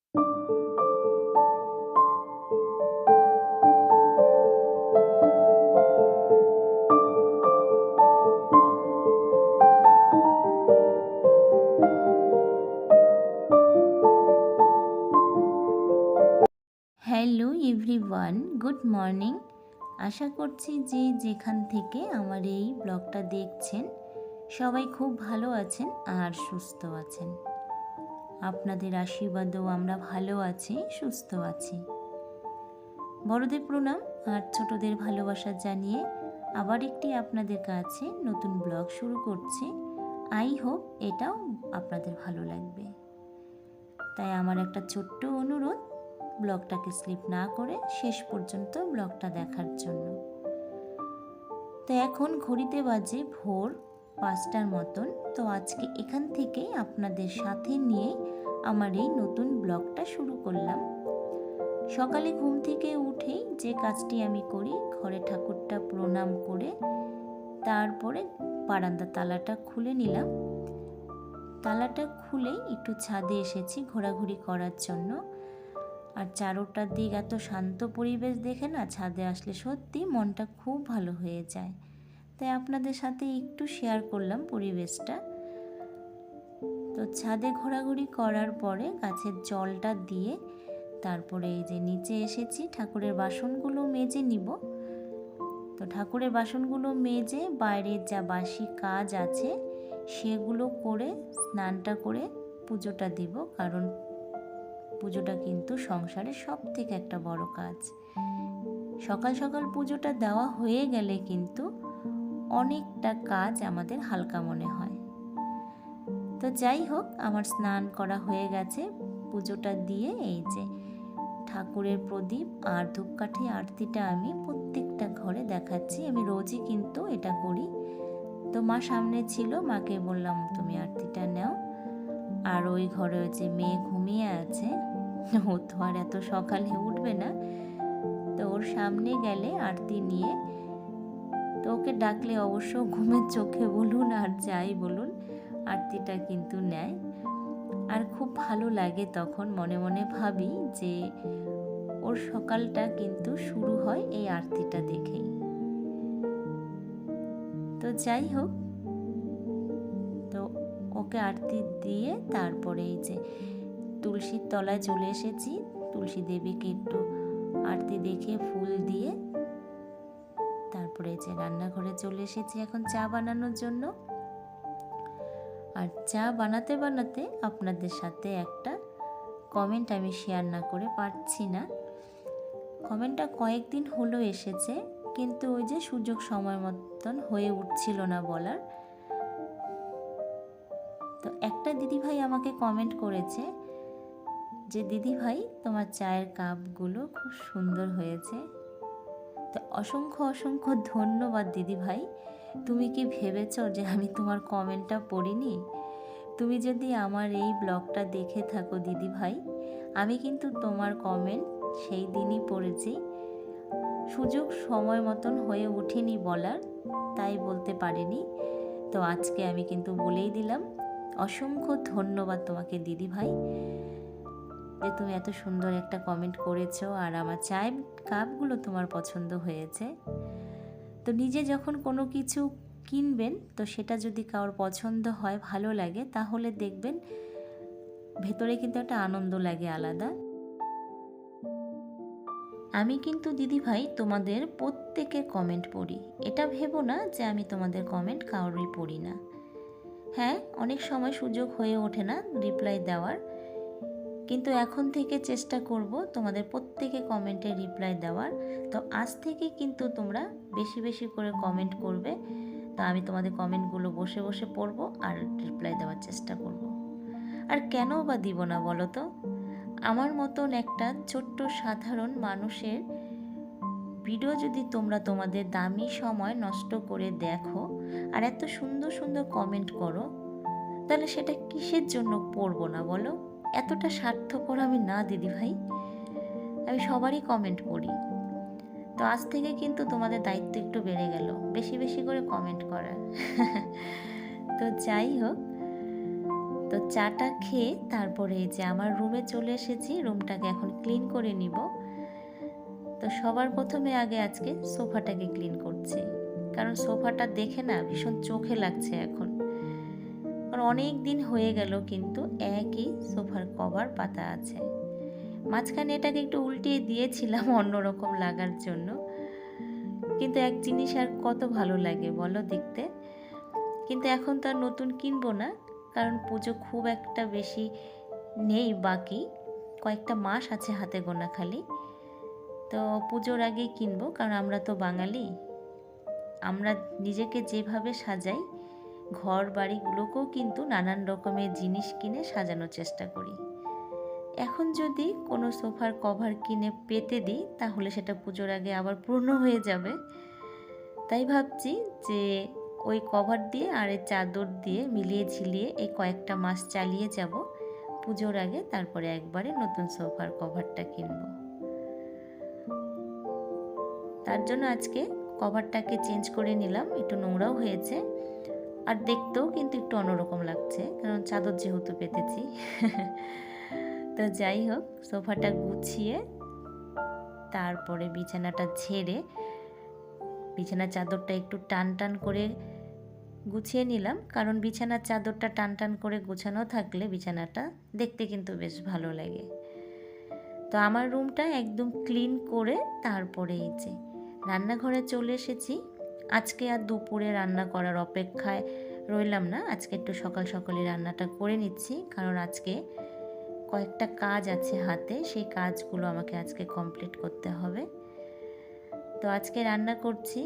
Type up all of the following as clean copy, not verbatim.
Hello everyone, good morning. আশা করছি যে যেখান থেকে আমার এই ব্লগটা দেখছেন সবাই খুব ভালো আছেন আর সুস্থ আছেন। আপনাদের আশীর্বাদেও আমরা ভালো আছি, সুস্থ আছি। বড়দের প্রণাম আর ছোটদের ভালোবাসা জানিয়ে আবার একটি আপনাদের কাছে নতুন ব্লগ শুরু করছি। আই হোপ এটাও আপনাদের ভালো লাগবে। তাই আমার একটা ছোট্ট অনুরোধ, ব্লগটাকে স্লিপ না করে শেষ পর্যন্ত ব্লগটা দেখার জন্য। তো এখন ঘড়িতে বাজে ভোর 5টার মতন। তো আজকে এখান থেকেই আপনাদের সাথে নিয়ে আমার এই নতুন ব্লগটা শুরু করলাম। সকালে ঘুম থেকে উঠেই যে কাজটি আমি করি, ঘরে ঠাকুরটা প্রণাম করে তারপরে বারান্দা তালাটা খুলে নিলাম। তালাটা খুলে একটু ছাদে এসেছি ঘোরাঘুরি করার জন্য। আর চারোটার দিক এত শান্ত পরিবেশ দেখে না, ছাদে আসলে সত্যি মনটা খুব ভালো হয়ে যায়। তাই আপনাদের সাথে একটু শেয়ার করলাম পরিবেশটা। তো ছাদে ঘোরাঘুরি করার পরে গাছের জলটা দিয়ে তারপরে এই যে নিচে এসেছি, ঠাকুরের বাসনগুলো মেজে নিব। তো ঠাকুরের বাসনগুলো মেজে বাইরের যা বাসি কাজ আছে সেগুলো করে স্নানটা করে পুজোটা দিব, কারণ পুজোটা কিন্তু সংসারের সব থেকে একটা বড় কাজ। সকাল সকাল পুজোটা দেওয়া হয়ে গেলে কিন্তু অনেকটা কাজ আমাদের হালকা মনে হয়। তো যাই হোক, আমার স্নান করা হয়ে গেছে। পুজোটা দিয়ে এই যে ঠাকুরের প্রদীপ আর ধূপকাঠি আরতিটা আমি প্রত্যেকটা ঘরে দেখাচ্ছি। আমি রোজই কিন্তু এটা করি। তো মা সামনে ছিল, মাকে বললাম তুমি আরতিটা নাও। আর ওই ঘরে যে মেয়ে ঘুমিয়ে আছে, ও তো আর এত সকালে উঠবে না। তো ওর সামনে গেলে আরতি নিয়ে, তো ওকে ডাকলে অবশ্য ঘুমের চোখে বলুন আর যাই বলুন আরতিটা কিন্তু নেয়। আর খুব ভালো লাগে তখন, মনে মনে ভাবি যে ওর সকালটা কিন্তু শুরু হয় এই আরতিটা দেখেই। তো যাই হোক, তো ওকে আরতি দিয়ে তারপরে এই যে তুলসীর তলায় চলে এসেছি। তুলসী দেবীকে একটু আরতি দেখে ফুল দিয়ে তারপরে যে রান্নাঘরে চলে এসেছি এখন চা বানানোর জন্য। আর চা বানাতে বানাতে আপনাদের সাথে একটা কমেন্ট আমি শেয়ার না করে পারছি না। কমেন্টটা কয়েকদিন হলো এসেছে, কিন্তু ওই যে সুযোগ সময় মতন হয়ে উঠছিল না বলার। তো একটা দিদিভাই আমাকে কমেন্ট করেছে যে দিদিভাই তোমার চায়ের কাপগুলো খুব সুন্দর হয়েছে। তো অসংখ্য অসংখ্য ধন্যবাদ দিদিভাই। তুমি কি ভেবেছো যে আমি তোমার কমেন্টটা পড়িনি? তুমি যদি আমার এই ব্লগটা দেখে থাকো দিদিভাই, আমি কিন্তু তোমার কমেন্ট সেই দিনই পড়েছি। সুযোগ সময় মতন হয়ে ওঠেনি বলার, তাই বলতে পারিনি। তো আজকে আমি কিন্তু বলেই দিলাম। অসংখ্য ধন্যবাদ তোমাকে দিদিভাই, যে তুমি এত সুন্দর একটা কমেন্ট করেছো আর আমার চায়ের কাপগুলো তোমার পছন্দ হয়েছে। তো নিজে যখন কোনো কিছু কিনবেন, তো সেটা যদি কারোর পছন্দ হয়, ভালো লাগে, তাহলে দেখবেন ভেতরে কিন্তু একটা আনন্দ লাগে আলাদা। আমি কিন্তু দিদিভাই তোমাদের প্রত্যেকের কমেন্ট পড়ি। এটা ভেবো না যে আমি তোমাদের কমেন্ট কারোরই পড়ি না। হ্যাঁ, অনেক সময় সুযোগ হয়ে ওঠে না রিপ্লাই দেওয়ার, কিন্তু এখন থেকে চেষ্টা করব তোমাদের প্রত্যেকে কমেন্টে রিপ্লাই দেওয়ার। তো আজ থেকে কিন্তু তোমরা বেশি বেশি করে কমেন্ট করবে। তো আমি তোমাদের কমেন্টগুলো বসে বসে পড়বো আর রিপ্লাই দেওয়ার চেষ্টা করব। আর কেন বা দিব না বলো তো? আমার মতন একটা ছোট্ট সাধারণ মানুষের ভিডিও যদি তোমরা তোমাদের দামি সময় নষ্ট করে দেখো আর এত সুন্দর সুন্দর কমেন্ট করো, তাহলে সেটা কিসের জন্য পড়বো না বলো? এতটা স্বার্থপর আমি না দিদিভাই, আমি সবারই কমেন্ট পড়ি। তো আজ থেকে কিন্তু তোমাদের দায়িত্ব একটু বেড়ে গেল, বেশি বেশি করে কমেন্ট করার। তো যাই হোক, তো চাটা খেয়ে তারপরে এই যে আমার রুমে চলে এসেছি, রুমটাকে এখন ক্লিন করে নিব। তো সবার প্রথমে আগে আজকে সোফাটাকে ক্লিন করছি, কারণ সোফাটা দেখে না ভীষণ চোখে লাগছে এখন। কারণ অনেক দিন হয়ে গেল কিন্তু একই সোফার কভার পাতা আছে। মাঝখানে এটাকে একটু উল্টিয়ে দিয়েছিলাম অন্যরকম লাগার জন্য, কিন্তু এক জিনিস আর কত ভালো লাগে বলো দেখতে। কিন্তু এখন তো আর নতুন কিনবো না, কারণ পুজো খুব একটা বেশি নেই, বাকি কয়েকটা মাস আছে হাতে গোনা খালি। তো পুজোর আগেই কিনবো, কারণ আমরা তো বাঙালি, আমরা নিজেকে যেভাবে সাজাই ঘর বাড়িগুলোকেও কিন্তু নানান রকমের জিনিস কিনে সাজানোর চেষ্টা করি। এখন যদি কোনো সোফার কভার কিনে পেতে দিই তাহলে সেটা পুজোর আগে আবার পুরনো হয়ে যাবে। তাই ভাবছি যে ওই কভার দিয়ে আর এই চাদর দিয়ে মিলিয়ে ঝিলিয়ে এই কয়েকটা মাস চালিয়ে যাব, পুজোর আগে তারপরে একবারে নতুন সোফার কভারটা কিনব। তার জন্য আজকে কভারটাকে চেঞ্জ করে নিলাম, একটু নোংরাও হয়েছে আর দেখতেও কিন্তু একটু অন্যরকম লাগছে, কারণ চাদর যেহেতু পেতেছি। তো যাই হোক, সোফাটা গুছিয়ে তারপরে বিছানাটা ঝেড়ে বিছানার চাদরটা একটু টান টান করে গুছিয়ে নিলাম, কারণ বিছানার চাদরটা টান টান করে গোছানো থাকলে বিছানাটা দেখতে কিন্তু বেশ ভালো লাগে। তো আমার রুমটা একদম ক্লিন করে তারপরে এই যে রান্নাঘরে চলে এসেছি। আজকে আর দুপুরে রান্না করার অপেক্ষায় রইলাম না, আজকে একটু সকাল সকালে রান্নাটা করে নিচ্ছি, কারণ আজকে কয়েকটা কাজ আছে হাতে, সেই কাজগুলো আমাকে আজকে কমপ্লিট করতে হবে। তো আজকে রান্না করছি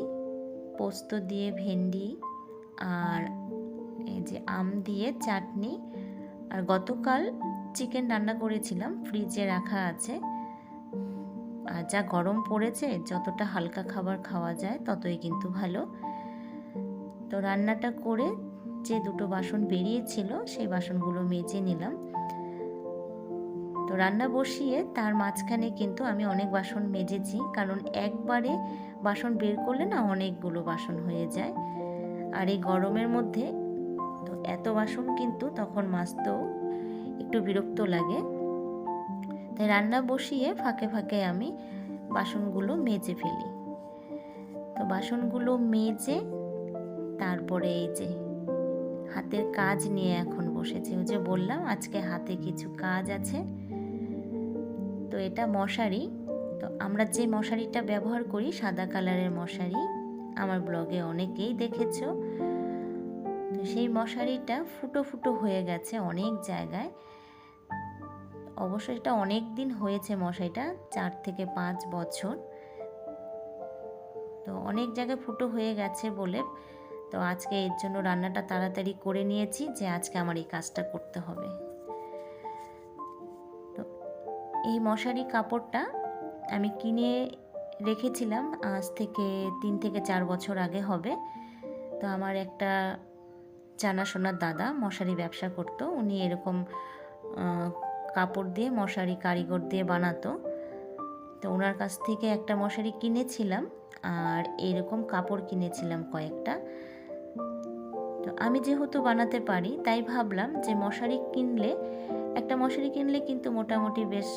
পোস্ত দিয়ে ভেন্ডি আর এই যে আম দিয়ে চাটনি। আর গতকাল চিকেন রান্না করেছিলাম, ফ্রিজে রাখা আছে। আর যা গরম পড়েছে, যতটা হালকা খাবার খাওয়া যায় ততই কিন্তু ভালো। তো রান্নাটা করে যে দুটো বাসন বেরিয়েছিল সেই বাসনগুলো মেজে নিলাম। তো রান্না বসিয়ে তার মাঝখানে কিন্তু আমি অনেক বাসন মেজেছি, কারণ একবারে বাসন বের করলে না অনেকগুলো বাসন হয়ে যায়। আর এই গরমের মধ্যে তো এত বাসন কিন্তু তখন মাজতেও একটু বিরক্ত লাগে। তাই রান্না বসিয়ে ফাঁকে ফাঁকে আমি বাসনগুলো মেজে ফেলি। তো বাসনগুলো মেজে তারপরে এই যে হাতের কাজ নিয়ে এখন বসেছি। ওই যে বললাম আজকে হাতে কিছু কাজ আছে। তো এটা মশারি। তো আমরা যে মশারিটা ব্যবহার করি সাদা কালারের মশারি, আমার ব্লগে অনেকেই দেখেছো। তো সেই মশারিটা ফুটো ফুটো হয়ে গেছে অনেক জায়গায়। অবশ্যই এটা অনেক দিন হয়েছে, মশারিটা 4 থেকে 5 বছর। তো অনেক জায়গায় ফুটো হয়ে গেছে বলে তো আজকে এর জন্য রান্নাটা তাড়াতাড়ি করে নিয়েছি, যে আজকে আমার এই কাজটা করতে হবে। তো এই মশারি কাপড়টা আমি কিনে রেখেছিলাম আজ থেকে 3 থেকে 4 বছর আগে হবে। তো আমার একটা জানাশোনার দাদা মশারি ব্যবসা করতো, উনি এরকম কাপড় দিয়ে মশারি কারিগর দিয়ে বানাতো। তো ওনার কাছ থেকে একটা মশারি কিনেছিলাম আর এরকম কাপড় কিনেছিলাম কয়েকটা। তো আমি যেহেতু বানাতে পারি তাই ভাবলাম যে একটা মশারি কিনলে কিন্তু মোটামুটি বেশ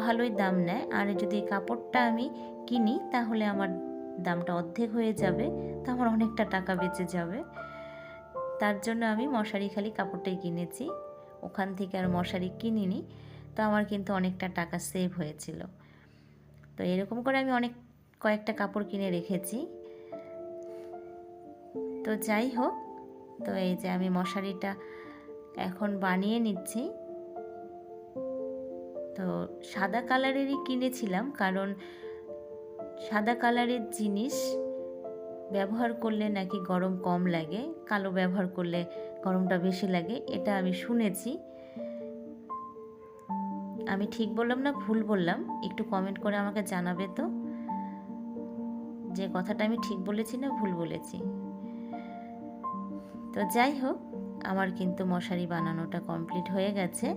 ভালোই দাম নেয়, আর যদি কাপড়টা আমি কিনি তাহলে আমার দামটা অর্ধেক হয়ে যাবে, তো আমার অনেকটা টাকা বেঁচে যাবে। তার জন্য আমি মশারি খালি কাপড়টাই কিনেছি, ওখান থেকে আর মশারি কিনিনি। তো আমার কিন্তু অনেকটা টাকা সেভ হয়েছিল। তো এরকম করে আমি কয়েকটা কাপড় কিনে রেখেছি। তো যাই হোক, তো এই যে আমি মশারিটা এখন বানিয়ে নিচ্ছি। তো সাদা কালারেরই কিনেছিলাম, কারণ সাদা কালারের জিনিস ব্যবহার করলে নাকি গরম কম লাগে, কালো ব্যবহার করলে গরমটা বেশি লাগে, এটা আমি শুনেছি। আমি ঠিক বললাম না ভুল বললাম, একটু কমেন্ট করে আমাকে জানাবে তো যে কথাটা আমি ঠিক বলেছি না ভুল বলেছি। তো যাই হোক, আমার কিন্তু মশারি বানানোটা কমপ্লিট হয়ে গেছে।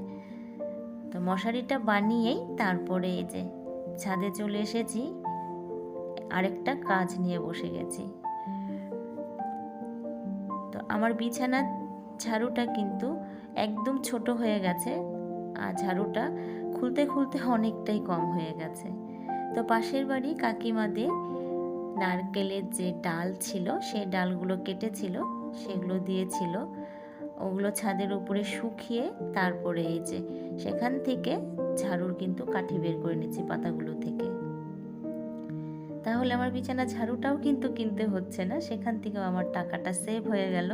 তো মশারিটা বানিয়েই তারপরে এই যে ছাদে চলে এসেছি, আরেকটা কাজ নিয়ে বসে গেছি। তো আমার বিছানার ঝাড়ুটা কিন্তু একদম ছোট হয়ে গেছে আর ঝাড়ুটা খুলতে খুলতে অনেকটাই কম হয়ে গেছে। তো পাশের বাড়ি কাকিমাদের নারকেলের যে ডাল ছিল সেই ডালগুলো কেটেছিল, সেগুলো দিয়েছিল। ওগুলো ছাদের উপরে শুকিয়ে তারপরে এই যে সেখান থেকে ঝাড়ুর কিন্তু কাঠি বের করে নিচ্ছি পাতাগুলো থেকে। তাহলে আমার বিছানা ঝাড়ুটাও কিন্তু কিনতে হচ্ছে না, সেখান থেকেও আমার টাকাটা সেভ হয়ে গেল।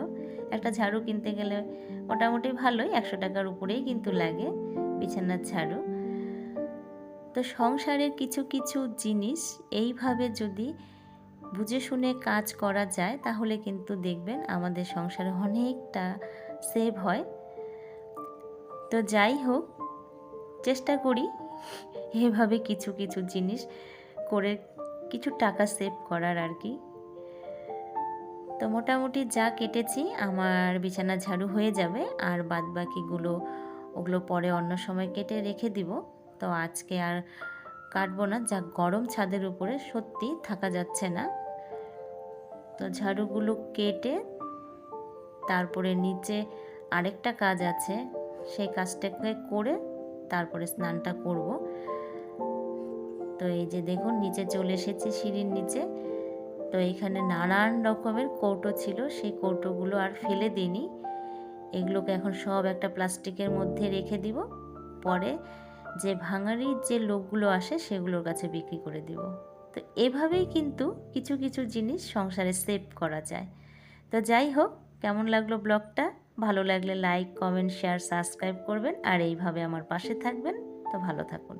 একটা ঝাড়ু কিনতে গেলে মোটামুটি ভালোই 100 টাকার উপরেই কিন্তু লাগে বিছানার ঝাড়ু। তো সংসারের কিছু কিছু জিনিস এইভাবে যদি বুঝে শুনে কাজ করা যায় তাহলে কিন্তু দেখবেন আমাদের সংসারে অনেকটা সেভ হয়। তো যাই হোক, চেষ্টা করি এভাবে কিছু কিছু জিনিস করে কিছু টাকা সেভ করার আর কি। তো মোটামুটি যা কেটেছি আমার বিছানা ঝাড়ু হয়ে যাবে, আর বাদ বাকিগুলো ওগুলো পরে অন্য সময় কেটে রেখে দিব। তো আজকে আর কাটবো না, যা গরম ছাদের উপরে সত্যি থাকা যাচ্ছে না। তো ঝাড়ুগুলো কেটে তারপরে নিচে আরেকটা কাজ আছে, সেই কাজটাকে করে তারপরে স্নানটা করব। তো এই যে দেখুন নিচে চলে এসেছি সিঁড়ির নিচে। তো এখানে নানান রকমের কৌটো ছিল, সেই কৌটোগুলো আর ফেলে দিইনি, এগুলোকে এখন সব একটা প্লাস্টিকের মধ্যে রেখে দিব। পরে যে ভাঙাড়ির যে লোকগুলো আসে সেগুলোর কাছে বিক্রি করে দিব। তো এভাবেই কিন্তু কিছু কিছু জিনিস সংসারে সেভ করা যায়। তো যাই হোক, কেমন লাগলো ব্লগটা? ভালো লাগলে লাইক, কমেন্ট, শেয়ার, সাবস্ক্রাইব করবেন আর এইভাবে আমার পাশে থাকবেন। তো ভালো থাকুন।